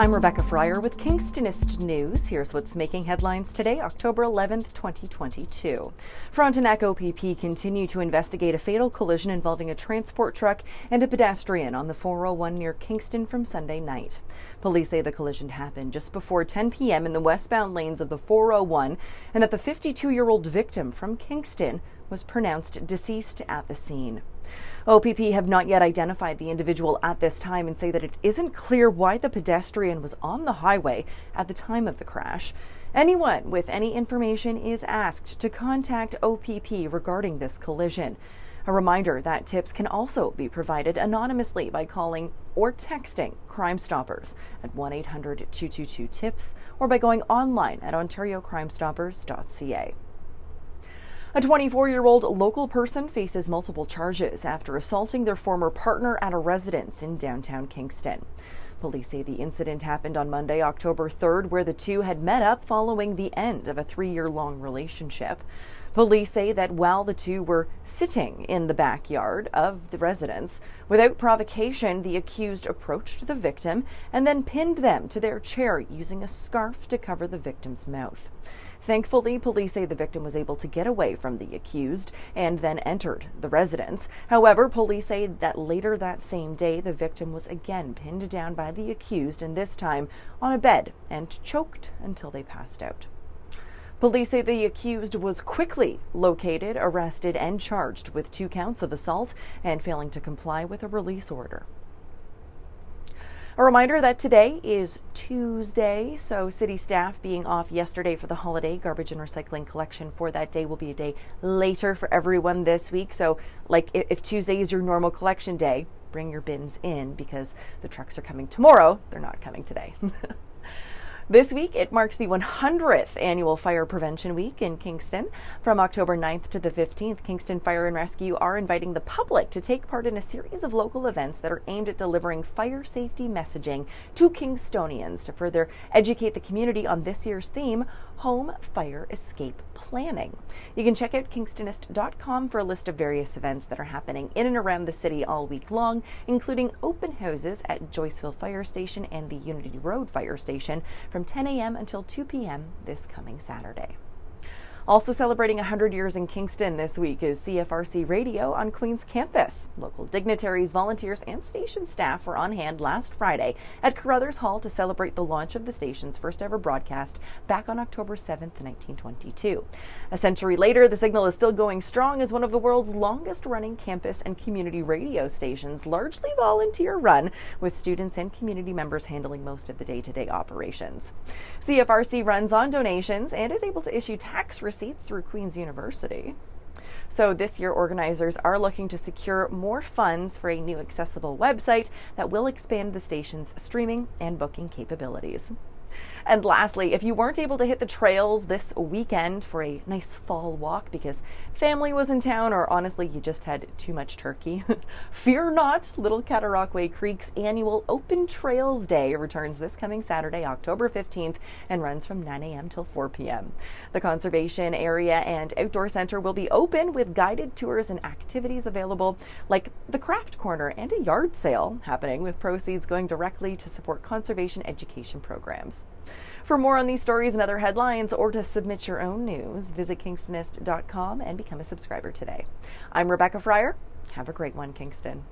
I'm Rebecca Fryer with Kingstonist News. Here's what's making headlines today, October 11th, 2022. Frontenac OPP continue to investigate a fatal collision involving a transport truck and a pedestrian on the 401 near Kingston from Sunday night. Police say the collision happened just before 10 p.m. in the westbound lanes of the 401 and that the 52-year-old victim from Kingston was pronounced deceased at the scene. OPP have not yet identified the individual at this time and say that it isn't clear why the pedestrian was on the highway at the time of the crash. Anyone with any information is asked to contact OPP regarding this collision. A reminder that tips can also be provided anonymously by calling or texting Crime Stoppers at 1-800-222-TIPS or by going online at ontariocrimestoppers.ca. A 24-year-old local person faces multiple charges after assaulting their former partner at a residence in downtown Kingston. Police say the incident happened on Monday, October 3rd, where the two had met up following the end of a 3-year-long relationship. Police say that while the two were sitting in the backyard of the residence, without provocation, the accused approached the victim and then pinned them to their chair using a scarf to cover the victim's mouth. Thankfully, police say the victim was able to get away from the accused and then entered the residence. However, police say that later that same day, the victim was again pinned down by the accused, and this time on a bed, and choked until they passed out. Police say the accused was quickly located, arrested, and charged with 2 counts of assault and failing to comply with a release order. A reminder that today is Tuesday, so city staff being off yesterday for the holiday, garbage and recycling collection for that day will be a day later for everyone this week. So like if Tuesday is your normal collection day, bring your bins in because the trucks are coming tomorrow. They're not coming today. This week, it marks the 100th annual Fire Prevention Week in Kingston. From October 9th to the 15th, Kingston Fire and Rescue are inviting the public to take part in a series of local events that are aimed at delivering fire safety messaging to Kingstonians to further educate the community on this year's theme, Home Fire Escape Planning. You can check out Kingstonist.com for a list of various events that are happening in and around the city all week long, including open houses at Joyceville Fire Station and the Unity Road Fire Station from 10 a.m. until 2 p.m. this coming Saturday. Also celebrating 100 years in Kingston this week is CFRC Radio on Queen's campus. Local dignitaries, volunteers, and station staff were on hand last Friday at Carruthers Hall to celebrate the launch of the station's first ever broadcast back on October 7th, 1922. A century later, the signal is still going strong as one of the world's longest running campus and community radio stations, largely volunteer run, with students and community members handling most of the day-to-day operations. CFRC runs on donations and is able to issue tax receipts through Queen's University. So this year, organizers are looking to secure more funds for a new accessible website that will expand the station's streaming and booking capabilities. And lastly, if you weren't able to hit the trails this weekend for a nice fall walk because family was in town or honestly you just had too much turkey, fear not, Little Cataraqui Creek's annual Open Trails Day returns this coming Saturday, October 15th, and runs from 9 a.m. till 4 p.m. The conservation area and outdoor center will be open with guided tours and activities available like the craft corner and a yard sale happening, with proceeds going directly to support conservation education programs. For more on these stories and other headlines, or to submit your own news, visit Kingstonist.com and become a subscriber today. I'm Rebecca Fryer. Have a great one, Kingston.